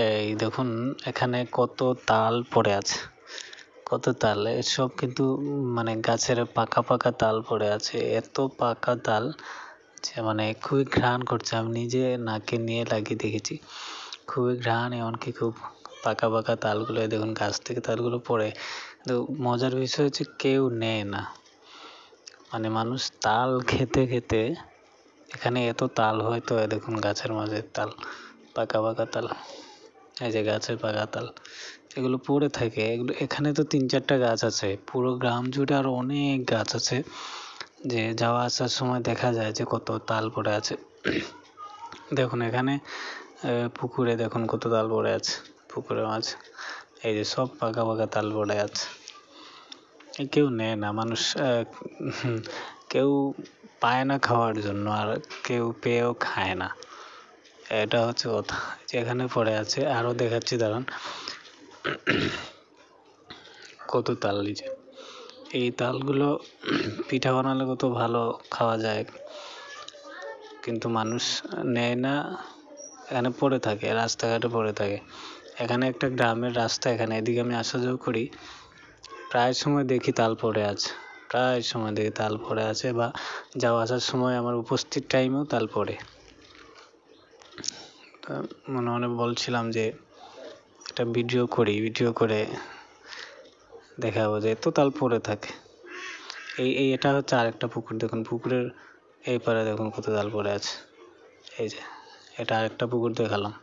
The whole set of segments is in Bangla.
এই দেখুন এখানে কত তাল পড়ে আছে, কত তাল। এসব কিন্তু মানে গাছের পাকা পাকা তাল পড়ে আছে, এত পাকা তাল যে মানে খুবই ঘ্রাণ করছে। আমি নিজে নাকে নিয়ে লাগিয়ে দেখেছি, খুবই ঘ্রাণ। এমনকি খুব পাকা পাকা তালগুলো দেখুন, গাছ থেকে তালগুলো পড়ে। কিন্তু মজার বিষয় হচ্ছে কেউ নেয় না, মানে মানুষ তাল খেতে খেতে, এখানে এত তাল হয় তো দেখুন গাছের মাঝে তাল, পাকা পাকা তাল, এই যে গাছের পাকা তাল, এগুলো পড়ে থাকে। এগুলো এখানে তো 3-4টা গাছ আছে, পুরো গ্রাম জুড়ে আরো অনেক গাছ আছে, যে যাওয়া আসার সময় দেখা যায় যে কত তাল পড়ে আছে। দেখুন এখানে পুকুরে দেখুন কত তাল পড়ে আছে, পুকুরের মাঝে এই যে সব পাকা পাকা তাল পড়ে আছে। কেউ নেয় না, মানুষ কেউ পায় না খাওয়ার জন্য, আর কেউ পেয়েও খায় না, এটা হচ্ছে কথা। যেখানে পড়ে আছে আরো দেখাচ্ছি দাঁড়ান, কত তাল। নিচে এই তালগুলো পিঠা বানালে কত ভালো খাওয়া যায়, কিন্তু মানুষ নেয় না, এখানে পড়ে থাকে, রাস্তাঘাটে পড়ে থাকে। এখানে একটা গ্রামের রাস্তা, এখানে এদিকে আমি আসা যাওয়া করি, প্রায় সময় দেখি তাল পড়ে আছে, প্রায় সময় দেখি তাল পড়ে আছে, বা যাওয়া আসার সময় আমার উপস্থিত টাইমেও তাল পড়ে। মনে মনে বলছিলাম যে একটা ভিডিও করি, ভিডিও করে দেখাবো যে এত তাল পড়ে থাকে। এটা হচ্ছে আরেকটা পুকুর, দেখুন পুকুরের এই পারে দেখুন কত তাল পড়ে আছে। এই যে এটা আরেকটা পুকুর দেখালাম,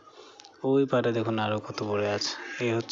ওই পারে দেখুন আরো কত পড়ে আছে। এই হচ্ছে